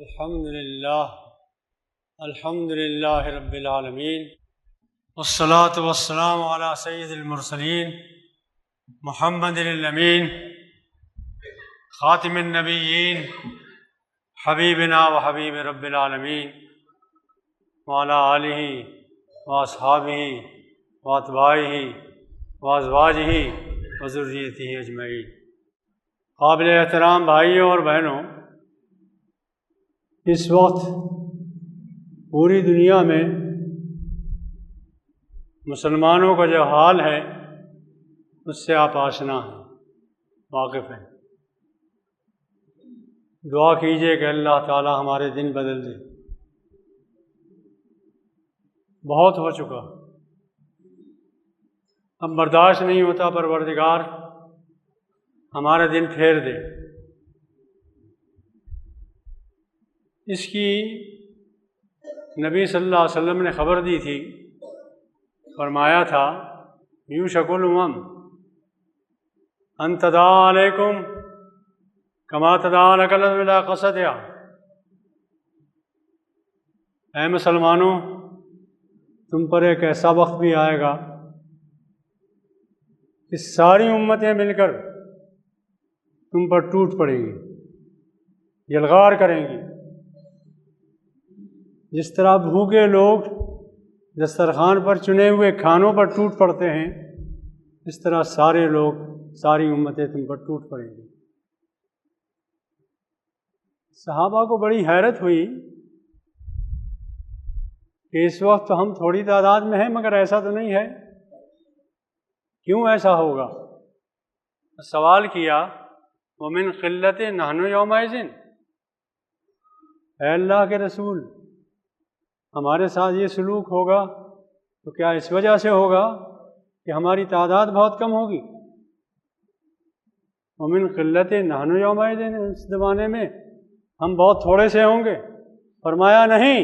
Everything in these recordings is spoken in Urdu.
الحمد للہ رب العالمین، والصلاة والسلام علی سید المرسلین محمد الامین خاتم النبیین حبیبنا و حبیب رب العالمین وعلی آلہ واصحابہ واتباعہ وازواجہ وذریتہ اجمعین۔ قابل احترام بھائیوں اور بہنوں، اس وقت پوری دنیا میں مسلمانوں کا جو حال ہے اس سے آپ آشنا ہیں، واقف ہیں۔ دعا کیجئے کہ اللہ تعالی ہمارے دن بدل دے۔ بہت ہو چکا، اب برداشت نہیں ہوتا، پروردگار ہمارے دن پھیر دے۔ اس کی نبی صلی اللہ علیہ وسلم نے خبر دی تھی، فرمایا تھا یوشک الامم ان تداعی علیکم کما تداعی النقلۃ الی قصدہا۔ اے مسلمانوں، تم پر ایک ایسا وقت بھی آئے گا کہ ساری امتیں مل کر تم پر ٹوٹ پڑیں گی، یلغار کریں گی۔ جس طرح بھوکے لوگ دسترخوان پر چنے ہوئے کھانوں پر ٹوٹ پڑتے ہیں، اس طرح سارے لوگ، ساری امتیں تم پر ٹوٹ پڑیں گی۔ صحابہ کو بڑی حیرت ہوئی کہ اس وقت تو ہم تھوڑی تعداد میں ہیں، مگر ایسا تو نہیں ہے، کیوں ایسا ہوگا؟ سوال کیا وَمِنْ قِلَّةٍ نَحْنُ يَوْمَئِذٍ، اے اللہ کے رسول، ہمارے ساتھ یہ سلوک ہوگا تو کیا اس وجہ سے ہوگا کہ ہماری تعداد بہت کم ہوگی؟ وَمِنْ قِلَّةٍ نَحْنُ يَوْمَئِذٍ، اس زمانے میں ہم بہت تھوڑے سے ہوں گے؟ فرمایا نہیں،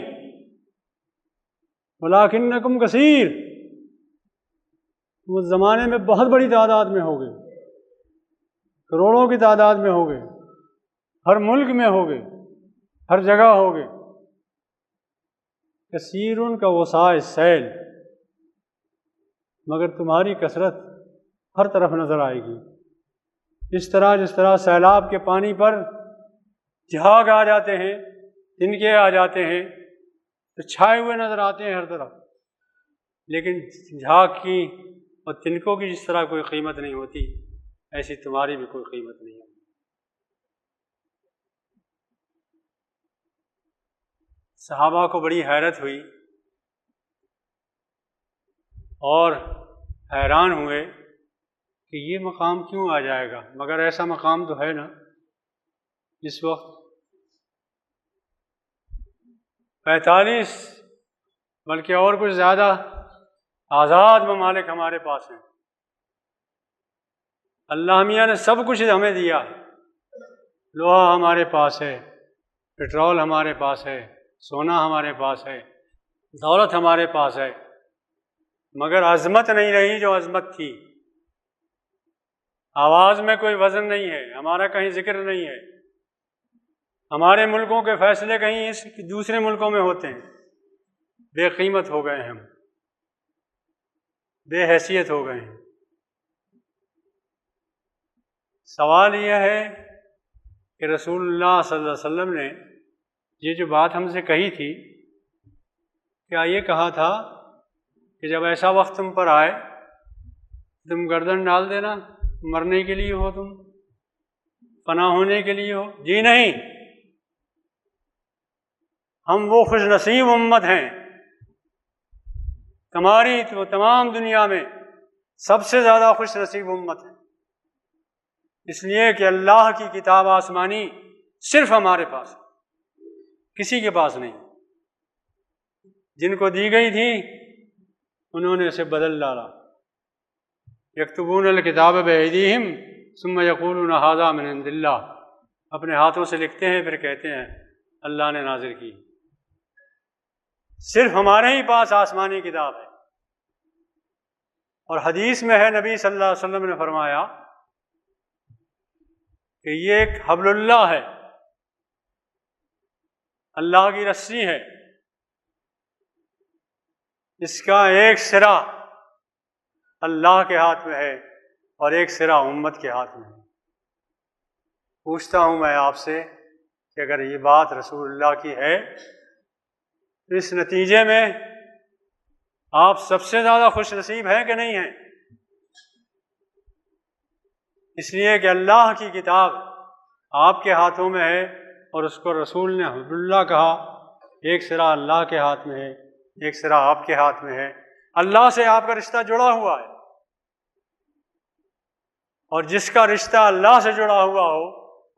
وَلَٰكِنَّكُمْ كَثِيرٌ، اس زمانے میں بہت بڑی تعداد میں ہوگے، کروڑوں کی تعداد میں ہوگے، ہر ملک میں ہوگے، ہر جگہ ہوگے۔ کثیرن کا وسع السیل، مگر تمہاری کثرت ہر طرف نظر آئے گی۔ جس طرح سیلاب کے پانی پر جھاگ آ جاتے ہیں، تنکے آ جاتے ہیں تو چھائے ہوئے نظر آتے ہیں ہر طرف، لیکن جھاگ کی اور تنکوں کی جس طرح کوئی قیمت نہیں ہوتی، ایسی تمہاری بھی کوئی قیمت نہیں ہے۔ صحابہ کو بڑی حیرت ہوئی اور حیران ہوئے کہ یہ مقام کیوں آ جائے گا، مگر ایسا مقام تو ہے نا اس وقت 45 بلکہ اور کچھ زیادہ آزاد ممالک ہمارے پاس ہیں۔ اللہ میاں نے سب کچھ ہمیں دیا ہے، لوہا ہمارے پاس ہے، پٹرول ہمارے پاس ہے، سونا ہمارے پاس ہے، دولت ہمارے پاس ہے، مگر عظمت نہیں رہی جو عظمت تھی۔ آواز میں کوئی وزن نہیں ہے، ہمارا کہیں ذکر نہیں ہے، ہمارے ملکوں کے فیصلے کہیں دوسرے ملکوں میں ہوتے ہیں۔ بے قیمت ہو گئے ہم، بے حیثیت ہو گئے ہیں۔ سوال یہ ہے کہ رسول اللہ صلی اللہ علیہ وسلم نے یہ جو بات ہم سے کہی تھی، کیا یہ کہا تھا کہ جب ایسا وقت تم پر آئے تم گردن ڈال دینا، مرنے کے لیے ہو، تم فنا ہونے کے لیے ہو؟ جی نہیں، ہم وہ خوش نصیب امت ہیں، تمہاری تو تمام دنیا میں سب سے زیادہ خوش نصیب امت ہے، اس لیے کہ اللہ کی کتاب آسمانی صرف ہمارے پاس ہے، کسی کے پاس نہیں۔ جن کو دی گئی تھی انہوں نے اسے بدل ڈالا۔ یکتبون الکتاب بایدیہم ثم یقولون ھذا من عند اللہ، اپنے ہاتھوں سے لکھتے ہیں پھر کہتے ہیں اللہ نے نازل کی۔ صرف ہمارے ہی پاس آسمانی کتاب ہے۔ اور حدیث میں ہے، نبی صلی اللہ علیہ وسلم نے فرمایا کہ یہ ایک حبل اللہ ہے، اللہ کی رسی ہے، اس کا ایک سرا اللہ کے ہاتھ میں ہے اور ایک سرا امت کے ہاتھ میں ہے۔ پوچھتا ہوں میں آپ سے کہ اگر یہ بات رسول اللہ کی ہے تو اس نتیجے میں آپ سب سے زیادہ خوش نصیب ہیں کہ نہیں ہیں؟ اس لیے کہ اللہ کی کتاب آپ کے ہاتھوں میں ہے اور اس کو رسول نے حبل اللہ کہا، ایک سرا اللہ کے ہاتھ میں ہے، ایک سرا آپ کے ہاتھ میں ہے۔ اللہ سے آپ کا رشتہ جڑا ہوا ہے، اور جس کا رشتہ اللہ سے جڑا ہوا ہو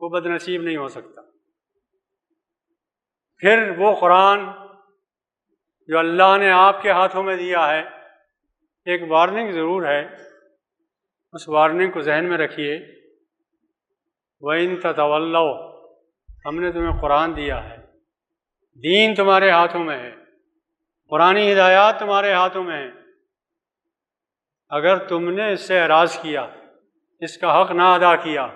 وہ بد نصیب نہیں ہو سکتا۔ پھر وہ قرآن جو اللہ نے آپ کے ہاتھوں میں دیا ہے، ایک وارننگ ضرور ہے، اس وارننگ کو ذہن میں رکھیے۔ وَإِن تَتَوَلَّوْا، ہم نے تمہیں قرآن دیا ہے، دین تمہارے ہاتھوں میں ہے، قرآنی ہدایات تمہارے ہاتھوں میں ہیں، اگر تم نے اس سے اعراض کیا، اس کا حق نہ ادا کیا،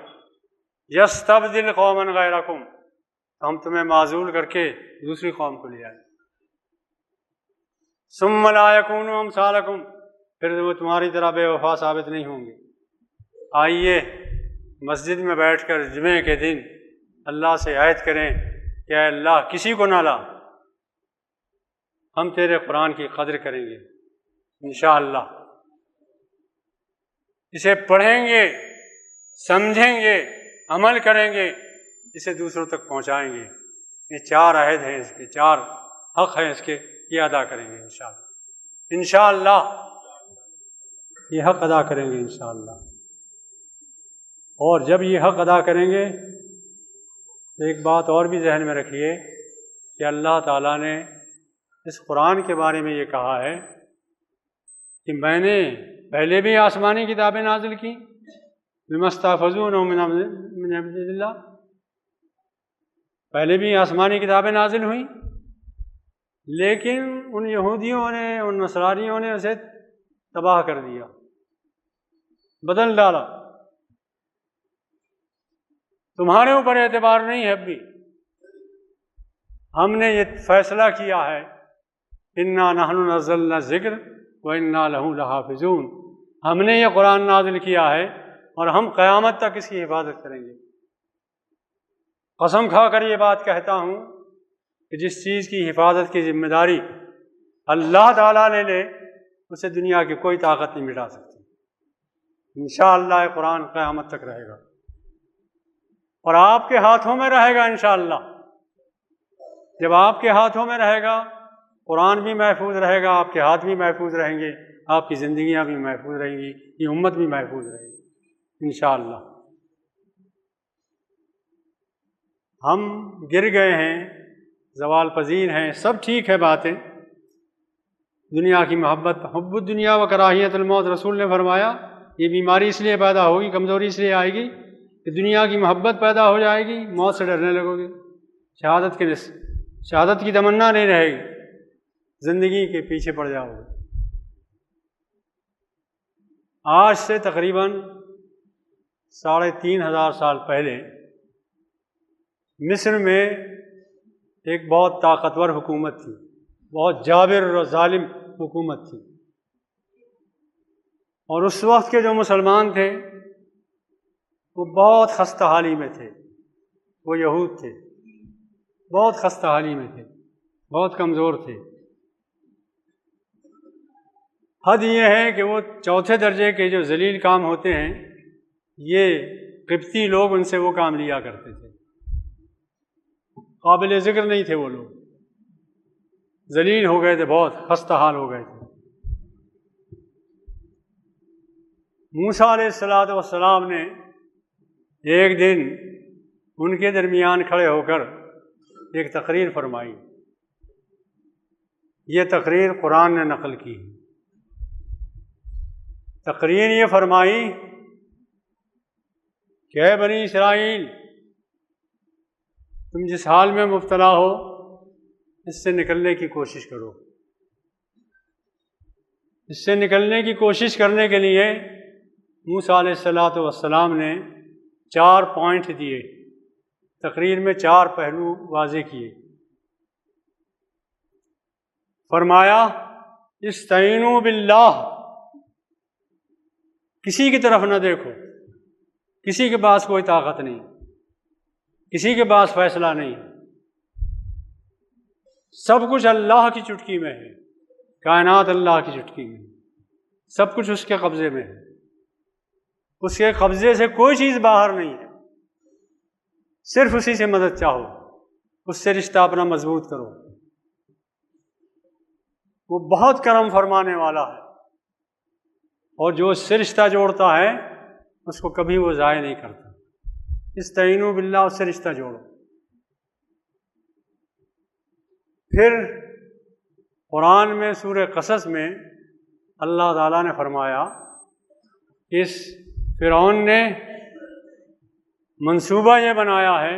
یستبدل قوما غیرکم، ہم تمہیں معزول کر کے دوسری قوم کو لے آئیں، ثم لا یکونوا امثالکم، پھر وہ تمہاری طرح بے وفا ثابت نہیں ہوں گے۔ آئیے مسجد میں بیٹھ کر جمعے کے دن اللہ سے عہد کریں کہ اے اللہ کسی کو نہ لا، ہم تیرے قرآن کی قدر کریں گے انشاءاللہ، اسے پڑھیں گے، سمجھیں گے، عمل کریں گے، اسے دوسروں تک پہنچائیں گے۔ یہ چار عہد ہیں اس کے، چار حق ہیں اس کے، یہ ادا کریں گے انشاءاللہ، انشاءاللہ یہ حق ادا کریں گے انشاءاللہ۔ اور جب یہ حق ادا کریں گے تو ایک بات اور بھی ذہن میں رکھیے کہ اللہ تعالیٰ نے اس قرآن کے بارے میں یہ کہا ہے کہ میں نے پہلے بھی آسمانی کتابیں نازل کی، بما استحفظون من امر اللہ، پہلے بھی آسمانی کتابیں نازل ہوئیں، لیکن ان یہودیوں نے، ان نصرانیوں نے اسے تباہ کر دیا، بدل ڈالا۔ تمہارے اوپر اعتبار نہیں ہے اب بھی، ہم نے یہ فیصلہ کیا ہے انا نحن نزلنا الذکر وانا لہ لحافظون، ہم نے یہ قرآن نازل کیا ہے اور ہم قیامت تک اس کی حفاظت کریں گے۔ قسم کھا کر یہ بات کہتا ہوں کہ جس چیز کی حفاظت کی ذمہ داری اللہ تعالیٰ نے لے، اسے دنیا کی کوئی طاقت نہیں مٹا سکتی۔ انشاءاللہ یہ قرآن قیامت تک رہے گا اور آپ کے ہاتھوں میں رہے گا انشاءاللہ۔ جب آپ کے ہاتھوں میں رہے گا، قرآن بھی محفوظ رہے گا، آپ کے ہاتھ بھی محفوظ رہیں گے، آپ کی زندگیاں بھی محفوظ رہیں گی، یہ امت بھی محفوظ رہے گی انشاءاللہ۔ ہم گر گئے ہیں، زوال پذیر ہیں، سب ٹھیک ہے باتیں، دنیا کی محبت، حب الدنیا و کراہیت الموت، رسول نے فرمایا یہ بیماری اس لیے پیدا ہوگی، کمزوری اس لیے آئے گی کہ دنیا کی محبت پیدا ہو جائے گی، موت سے ڈرنے لگو گے، شہادت کی تمنا نہیں رہے گی، زندگی کے پیچھے پڑ جاؤ گے۔ آج سے تقریباً 3500 سال پہلے مصر میں ایک بہت طاقتور حکومت تھی، بہت جابر اور ظالم حکومت تھی، اور اس وقت کے جو مسلمان تھے وہ بہت خستہ حالی میں تھے، وہ یہود تھے، بہت خستہ حالی میں تھے، بہت کمزور تھے۔ حد یہ ہے کہ وہ چوتھے درجے کے جو ذلیل کام ہوتے ہیں، یہ قبطی لوگ ان سے وہ کام لیا کرتے تھے، قابل ذکر نہیں تھے، وہ لوگ ذلیل ہو گئے تھے، بہت خستہ حال ہو گئے تھے۔ موسیٰ علیہ السلام نے ایک دن ان کے درمیان کھڑے ہو کر ایک تقریر فرمائی، یہ تقریر قرآن نے نقل کی۔ تقریر یہ فرمائی کہ اے بنی اسرائیل، تم جس حال میں مبتلا ہو اس سے نکلنے کی کوشش کرو۔ اس سے نکلنے کی کوشش کرنے کے لیے موسیٰ علیہ السلام نے 4 پوائنٹ دیے، تقریر میں 4 پہلو واضح کیے۔ فرمایا استعینوا باللہ، کسی کی طرف نہ دیکھو، کسی کے پاس کوئی طاقت نہیں، کسی کے پاس فیصلہ نہیں، سب کچھ اللہ کی چٹکی میں ہے، کائنات اللہ کی چٹکی میں، سب کچھ اس کے قبضے میں ہے، اس کے قبضے سے کوئی چیز باہر نہیں ہے، صرف اسی سے مدد چاہو، اس سے رشتہ اپنا مضبوط کرو، وہ بہت کرم فرمانے والا ہے، اور جو اس سے رشتہ جوڑتا ہے اس کو کبھی وہ ضائع نہیں کرتا۔ استعینوا باللہ، اس سے رشتہ جوڑو۔ پھر قرآن میں سورہ قصص میں اللہ تعالیٰ نے فرمایا اس فرعون نے منصوبہ یہ بنایا ہے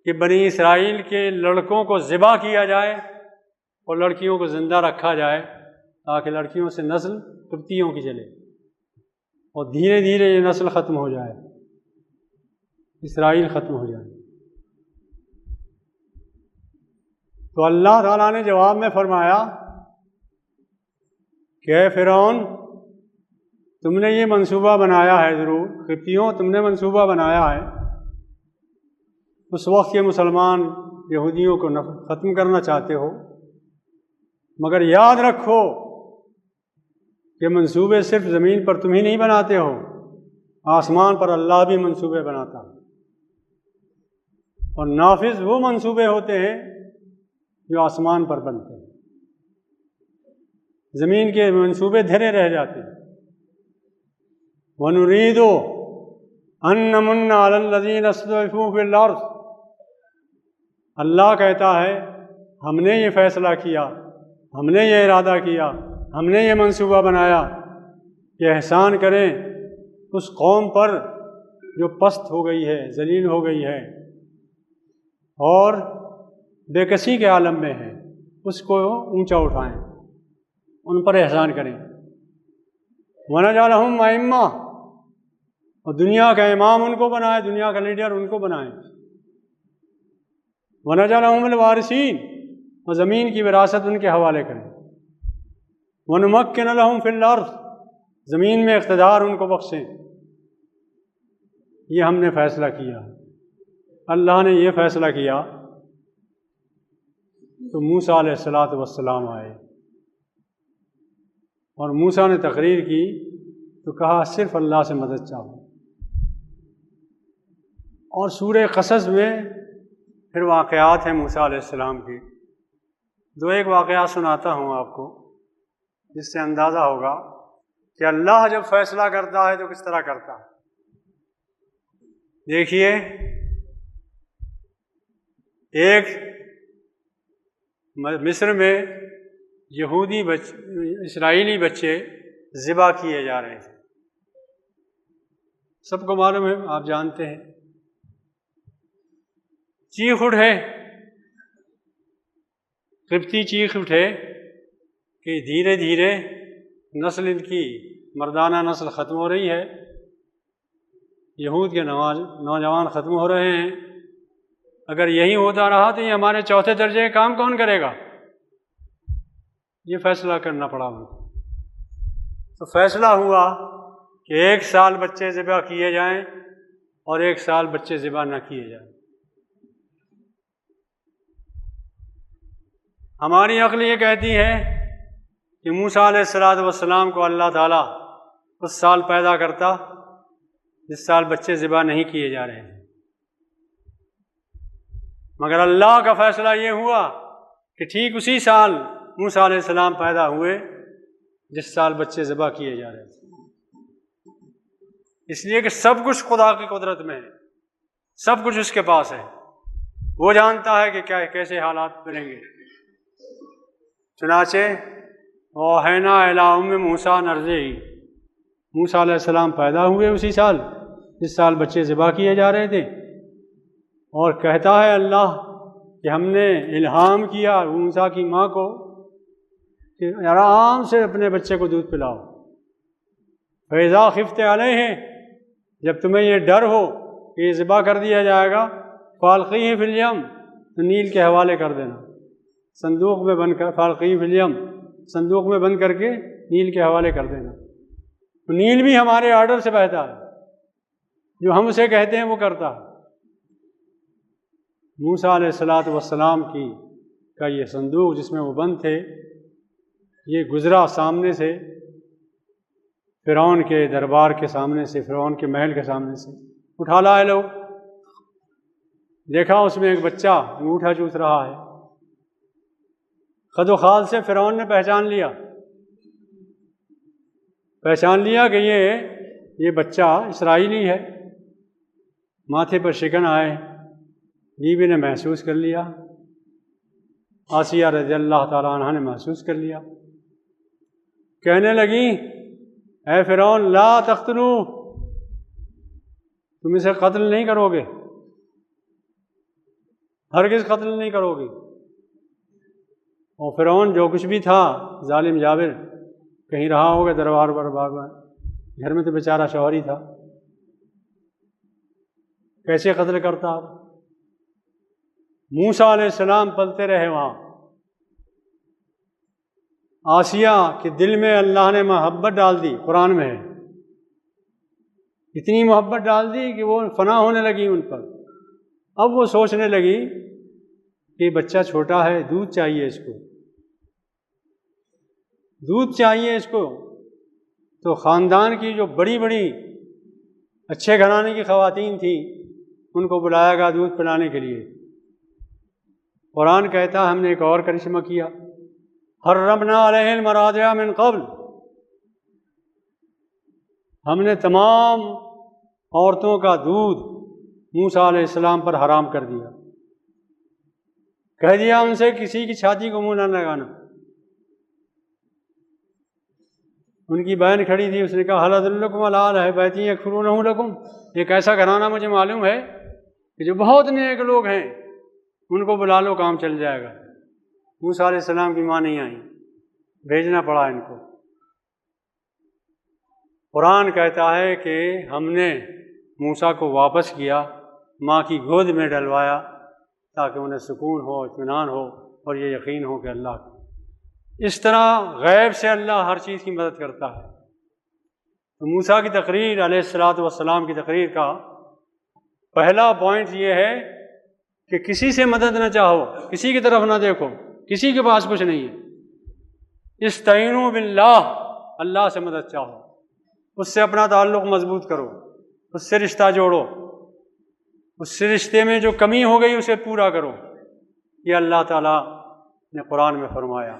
کہ بنی اسرائیل کے لڑکوں کو ذبح کیا جائے اور لڑکیوں کو زندہ رکھا جائے تاکہ لڑکیوں سے نسل قبطیوں کی چلے، اور دھیرے دھیرے یہ نسل ختم ہو جائے، اسرائیل ختم ہو جائے۔ تو اللہ تعالیٰ نے جواب میں فرمایا کہ اے فرعون، تم نے یہ منصوبہ بنایا ہے، ضرور قبطیوں تم نے منصوبہ بنایا ہے، اس وقت کے مسلمان یہودیوں کو ختم کرنا چاہتے ہو، مگر یاد رکھو کہ منصوبے صرف زمین پر تم ہی نہیں بناتے ہو، آسمان پر اللہ بھی منصوبے بناتا ہے، اور نافذ وہ منصوبے ہوتے ہیں جو آسمان پر بنتے ہیں، زمین کے منصوبے دھرے رہ جاتے ہیں۔ وَنُرِيدُ أَن نَّمُنَّ عَلَى الَّذِينَ اسْتُضْعِفُوا فِي الْأَرْضِ، اللہ کہتا ہے ہم نے یہ فیصلہ کیا، ہم نے یہ ارادہ کیا، ہم نے یہ منصوبہ بنایا کہ احسان کریں اس قوم پر جو پست ہو گئی ہے، ذلیل ہو گئی ہے اور بے کسی کے عالم میں ہے، اس کو اونچا اٹھائیں، ان پر احسان کریں۔ وَنَجْعَلَهُمْ أَئِمَّةً، اور دنیا کا امام ان کو بنائے، دنیا کا لیڈر ان کو بنائیں۔ وَنَجْعَلَهُمُ الْوَارِثِينَ، اور زمین کی وراثت ان کے حوالے کریں۔ وَنُمَكِّنَ لَهُمْ فِي الْأَرْضِ، زمین میں اقتدار ان کو بخشیں۔ یہ ہم نے فیصلہ کیا، اللہ نے یہ فیصلہ کیا۔ تو موسیٰ علیہ السلام آئے اور موسیٰ نے تقریر کی تو کہا صرف اللہ سے مدد چاہو۔ اور سورہ قصص میں پھر واقعات ہیں موسیٰ علیہ السلام کی، دو ایک واقعات سناتا ہوں آپ کو جس سے اندازہ ہوگا کہ اللہ جب فیصلہ کرتا ہے تو کس طرح کرتا ہے۔ دیکھیے، ایک مصر میں یہودی اسرائیلی بچے ذبح کیے جا رہے تھے، سب کو معلوم ہے، آپ جانتے ہیں۔ چیخ اٹھے، قبطی چیخ اٹھے کہ دھیرے دھیرے نسل ان کی مردانہ نسل ختم ہو رہی ہے، یہود کے نوجوان ختم ہو رہے ہیں، اگر یہی ہوتا رہا تو یہ ہمارے چوتھے درجے کا کام کون کرے گا؟ یہ فیصلہ کرنا پڑا ان کو۔ تو فیصلہ ہوا کہ 1 سال بچے ذبح کیے جائیں اور 1 سال بچے ذبح نہ کیے جائیں۔ ہماری عقل یہ کہتی ہے کہ موسیٰ علیہ السلام کو اللہ تعالیٰ اس سال پیدا کرتا جس سال بچے ذبح نہیں کیے جا رہے ہیں، مگر اللہ کا فیصلہ یہ ہوا کہ ٹھیک اسی سال موسیٰ علیہ السلام پیدا ہوئے جس سال بچے ذبح کیے جا رہے تھے، اس لیے کہ سب کچھ خدا کی قدرت میں ہے، سب کچھ اس کے پاس ہے، وہ جانتا ہے کہ کیسے حالات بنیں گے۔ چنانچہ وَأَوْحَيْنَا إِلَىٰ أُمِّ مُوسَىٰ أَنْ أَرْضِعِهِ، موسیٰ علیہ السلام پیدا ہوئے اسی سال جس سال بچے ذبح کیے جا رہے تھے، اور کہتا ہے اللہ کہ ہم نے الہام کیا موسیٰ کی ماں کو کہ آرام سے اپنے بچے کو دودھ پلاؤ۔ فَإِذَا خِفْتِ عَلَيْهِ، جب تمہیں یہ ڈر ہو کہ یہ ذبح کر دیا جائے گا، فَأَلْقِيهِ فِي الْيَمِّ، تو نیل کے حوالے کر دینا، صندوق میں بند کر فالقی فی الیم، صندوق میں بند کر کے نیل کے حوالے کر دینا۔ نیل بھی ہمارے آرڈر سے بہتا ہے، جو ہم اسے کہتے ہیں وہ کرتا ہے۔ موسیٰ علیہ السلام کا یہ صندوق جس میں وہ بند تھے، یہ گزرا سامنے سے، فرعون کے دربار کے سامنے سے، فرعون کے محل کے سامنے سے، اٹھا لائے لوگ۔ دیکھا اس میں ایک بچہ انگوٹھا چوس رہا ہے۔ خد و خال سے فرعون نے پہچان لیا کہ یہ بچہ اسرائیلی ہے۔ ماتھے پر شکن آئے، بیوی نے محسوس کر لیا، آسیہ رضی اللہ تعالیٰ عنہ نے محسوس کر لیا، کہنے لگی اے فرعون لا تقتلو، تم اسے قتل نہیں کرو گے، ہرگز قتل نہیں کرو گے۔ اور فرعون جو کچھ بھی تھا ظالم جابر، کہیں رہا ہوگا دربار میں، گھر میں تو بیچارہ شوہر ہی تھا، کیسے قتل کرتا؟ موسیٰ علیہ السلام پلتے رہے وہاں۔ آسیہ کے دل میں اللہ نے محبت ڈال دی، قرآن میں ہے، اتنی محبت ڈال دی کہ وہ فنا ہونے لگی ان پر۔ اب وہ سوچنے لگی کہ بچہ چھوٹا ہے، دودھ چاہیے اس کو، دودھ چاہیے اس کو۔ تو خاندان کی جو بڑی بڑی اچھے گھرانے کی خواتین تھیں ان کو بلایا گیا دودھ پلانے کے لیے۔ قرآن کہتا ہے ہم نے ایک اور کرشمہ کیا، حرمنا علیہ المراضع من قبل، ہم نے تمام عورتوں کا دودھ موسیٰ علیہ السلام پر حرام کر دیا، کہہ دیا ان سے کسی کی چھاتی کو منہ نہ لگانا۔ ان کی بہن کھڑی تھی، اس نے کہا هل ادلکم علی اہل بیت یکفلونہ لکم، ایک ایسا گھرانہ مجھے معلوم ہے کہ جو بہت نیک لوگ ہیں، ان کو بلا لو، کام چل جائے گا۔ موسیٰ علیہ السلام کی ماں نہیں آئی، بھیجنا پڑا ان کو۔ قرآن کہتا ہے کہ ہم نے موسیٰ کو واپس کیا، ماں کی گود میں ڈلوایا، تاکہ انہیں سکون ہو، اطمینان ہو، اور یہ یقین ہو کہ اللہ کا۔ اس طرح غیب سے اللہ ہر چیز کی مدد کرتا ہے۔ تو موسیٰ کی تقریر علیہ السلام کی تقریر کا پہلا پوائنٹ یہ ہے کہ کسی سے مدد نہ چاہو، کسی کی طرف نہ دیکھو، کسی کے پاس کچھ نہیں ہے۔ استعینوا باللہ، اللہ سے مدد چاہو، اس سے اپنا تعلق مضبوط کرو، اس سے رشتہ جوڑو، اس سے رشتے میں جو کمی ہو گئی اسے پورا کرو۔ یہ اللہ تعالیٰ نے قرآن میں فرمایا۔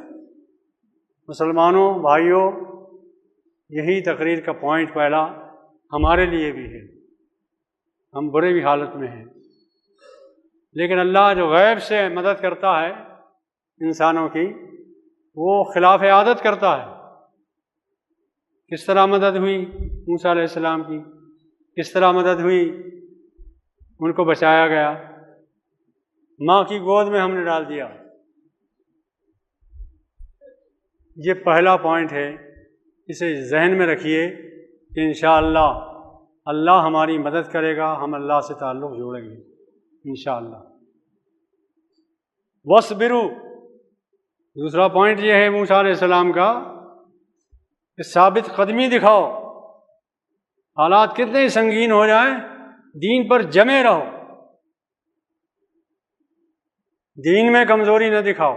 مسلمانوں بھائیوں، یہی تقریر کا پوائنٹ پہلا ہمارے لیے بھی ہے۔ ہم برے بھی حالت میں ہیں، لیکن اللہ جو غیب سے مدد کرتا ہے انسانوں کی، وہ خلاف عادت کرتا ہے۔ کس طرح مدد ہوئی موسیٰ علیہ السلام کی؟ کس طرح مدد ہوئی؟ ان کو بچایا گیا، ماں کی گود میں ہم نے ڈال دیا۔ یہ پہلا پوائنٹ ہے، اسے ذہن میں رکھیے کہ انشاءاللہ اللہ ہماری مدد کرے گا، ہم اللہ سے تعلق جوڑیں گے انشاءاللہ۔ وَاصْبِرُوا، دوسرا پوائنٹ یہ ہے موسیٰ علیہ السلام کا کہ ثابت قدمی دکھاؤ، حالات کتنے ہی سنگین ہو جائیں، دین پر جمے رہو، دین میں کمزوری نہ دکھاؤ،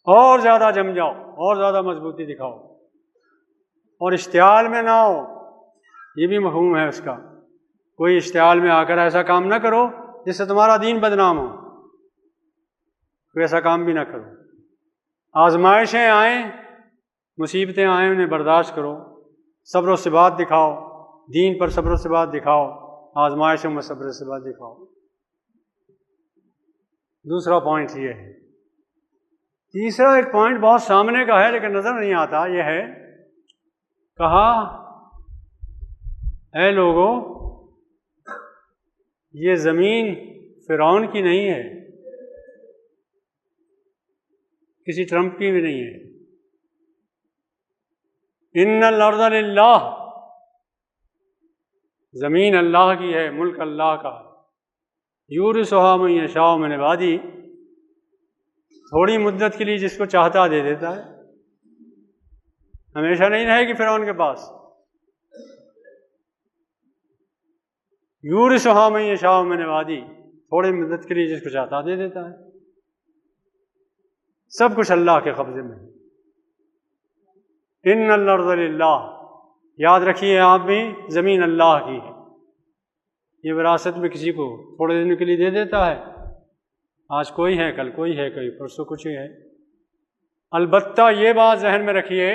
اور زیادہ جم جاؤ، اور زیادہ مضبوطی دکھاؤ، اور اشتعال میں نہ ہو۔ یہ بھی مفہوم ہے اس کا، کوئی اشتعال میں آ کر ایسا کام نہ کرو جس سے تمہارا دین بدنام ہو، کوئی ایسا کام بھی نہ کرو۔ آزمائشیں آئیں، مصیبتیں آئیں، انہیں برداشت کرو، صبر و ثبات دکھاؤ، دین پر صبر و ثبات دکھاؤ، آزمائشوں میں صبر و ثبات دکھاؤ۔ دوسرا پوائنٹ یہ ہے۔ تیسرا ایک پوائنٹ بہت سامنے کا ہے لیکن نظر نہیں آتا، یہ ہے، کہا اے لوگو، یہ زمین فرعون کی نہیں ہے، کسی ٹرمپ کی بھی نہیں ہے۔ ان الارض للہ، زمین اللہ کی ہے، ملک اللہ کا ہے۔ یورثھا من یشاء من عبادہ، تھوڑی مدت کے لیے جس کو چاہتا دے دیتا ہے، ہمیشہ نہیں رہے گی فرعون کے پاس۔ یورثھا من یشاء من عبادی، تھوڑی مدت کے لیے جس کو چاہتا دے دیتا ہے۔ سب کچھ اللہ کے قبضے میں ہے۔ ان الارض للہ، یاد رکھیے آپ بھی، زمین اللہ کی ہے۔ یہ وراثت میں کسی کو تھوڑے دن کے لیے دے دیتا ہے، آج کوئی ہے، کل کوئی ہے، کوئی پرسوں کچھ ہے۔ البتہ یہ بات ذہن میں رکھیے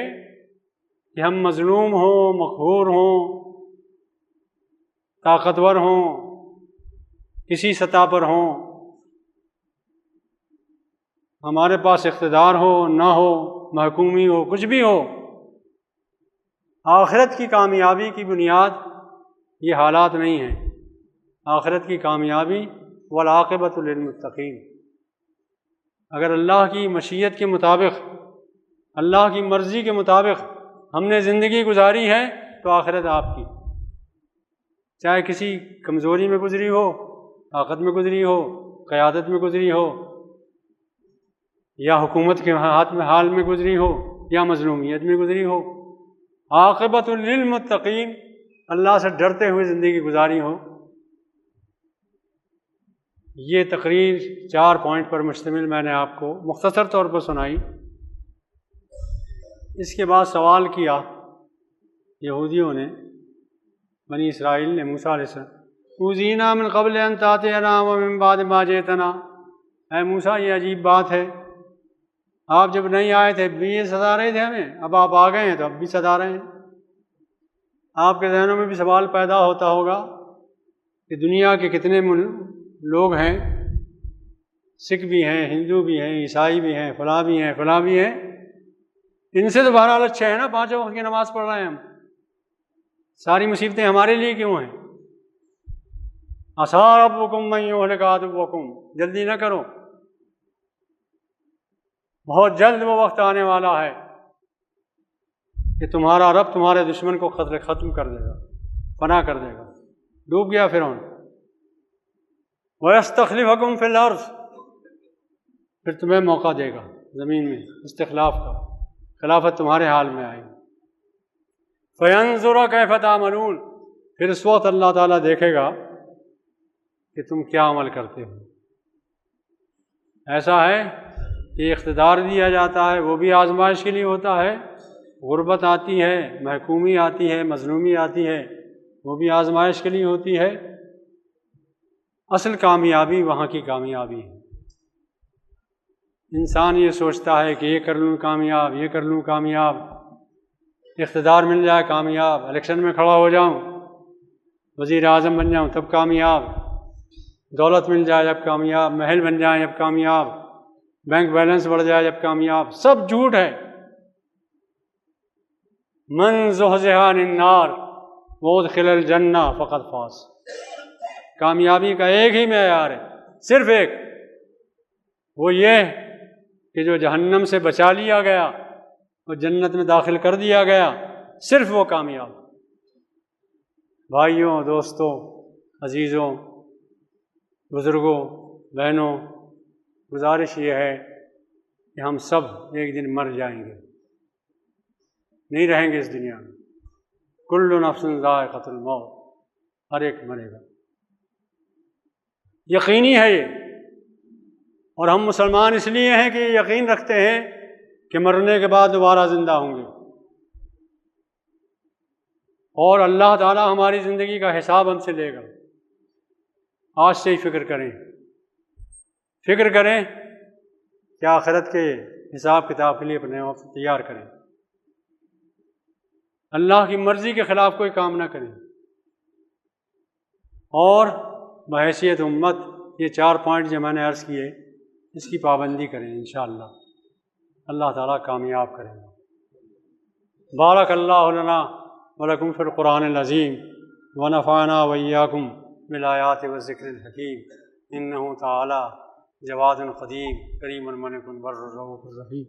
کہ ہم مظلوم ہوں، مقہور ہوں، طاقتور ہوں، کسی سطح پر ہوں، ہمارے پاس اقتدار ہو نہ ہو، محکومی ہو، کچھ بھی ہو، آخرت کی کامیابی کی بنیاد یہ حالات نہیں ہیں۔ آخرت کی کامیابی والعاقبۃ للمتقین، اگر اللہ کی مشیت کے مطابق، اللہ کی مرضی کے مطابق ہم نے زندگی گزاری ہے تو آخرت آپ کی، چاہے کسی کمزوری میں گزری ہو، طاقت میں گزری ہو، قیادت میں گزری ہو، یا حکومت کے حال میں گزری ہو، یا مظلومیت میں گزری ہو، عاقبۃ للمتقین، اللہ سے ڈرتے ہوئے زندگی گزاری ہو۔ یہ تقریر 4 پوائنٹ پر مشتمل میں نے آپ کو مختصر طور پر سنائی۔ اس کے بعد سوال کیا یہودیوں نے، بنی اسرائیل نے موسیٰ علیہ السلام، اوذینا من قبل ان تأتینا ومن بعد ما جئتنا، اے موسیٰ یہ عجیب بات ہے، آپ جب نہیں آئے تھے بھی یہ ستا رہے تھے ہمیں، اب آپ آ گئے ہیں تو اب بھی ستا رہے ہیں۔ آپ کے ذہنوں میں بھی سوال پیدا ہوتا ہوگا کہ دنیا کے کتنے لوگ ہیں، سکھ بھی ہیں، ہندو بھی ہیں، عیسائی بھی ہیں، فلاں بھی ہیں، فلاں بھی ہیں، ان سے تو بہرحال اچھے ہیں نا، 5 وقت کی نماز پڑھ رہے ہیں ہم، ساری مصیبتیں ہمارے لیے کیوں ہیں؟ عسیٰ ربکم ان یہلک عدوکم، جلدی نہ کرو، بہت جلد وہ وقت آنے والا ہے کہ تمہارا رب تمہارے دشمن کو ختم کر دے گا، پناہ کر دے گا۔ ڈوب گیا فرعون۔ وَيَسْتَخْلِفَكُمْ فِي الْأَرْضِ، پھر تمہیں موقع دے گا زمین میں استخلاف کا، خلافت تمہارے حال میں آئے گی۔ فَيَنْظُرَ كَيْفَ تَعْمَلُونَ، پھر اس وقت اللہ تعالیٰ دیکھے گا کہ تم کیا عمل کرتے ہو۔ ایسا ہے کہ اقتدار دیا جاتا ہے وہ بھی آزمائش کے لیے ہوتا ہے، غربت آتی ہے، محکومی آتی ہے، مظلومی آتی ہے، وہ بھی آزمائش کے لیے ہوتی ہے۔ اصل کامیابی وہاں کی کامیابی ہے۔ انسان یہ سوچتا ہے کہ یہ کر لوں کامیاب، یہ کر لوں کامیاب، اقتدار مل جائے کامیاب، الیکشن میں کھڑا ہو جاؤں، وزیر اعظم بن جاؤں تب کامیاب، دولت مل جائے جب کامیاب، محل بن جائیں جب کامیاب، بینک بیلنس بڑھ جائے جب کامیاب، سب جھوٹ ہے۔ من زحزح عن النار وادخل الجنہ فقد فاز، کامیابی کا ایک ہی معیار ہے، صرف ایک، وہ یہ کہ جو جہنم سے بچا لیا گیا اور جنت میں داخل کر دیا گیا، صرف وہ کامیاب۔ بھائیوں، دوستوں، عزیزوں، بزرگوں، بہنوں، گزارش یہ ہے کہ ہم سب ایک دن مر جائیں گے، نہیں رہیں گے اس دنیا میں۔ کل نفس ذائقۃ الموت، ہر ایک مرے گا، یقینی ہے یہ۔ اور ہم مسلمان اس لیے ہیں کہ یقین رکھتے ہیں کہ مرنے کے بعد دوبارہ زندہ ہوں گے، اور اللہ تعالیٰ ہماری زندگی کا حساب ہم سے لے گا۔ آج سے ہی فکر کریں کہ آخرت کے حساب کتاب کے لیے اپنے آپ کو تیار کریں، اللہ کی مرضی کے خلاف کوئی کام نہ کریں، اور بحیثیت امت یہ 4 پوائنٹ جو میں نے عرض کیے اس کی پابندی کریں، انشاءاللہ اللہ تعالیٰ کامیاب کریں گا۔ بارک اللہ لنا ولکم فی القرآن العظیم ونفعنا وإیاکم بالآیات والذکر الحکیم، انہ تعالی جواد قدیم کریم المنک بر الرؤوف الرحیم۔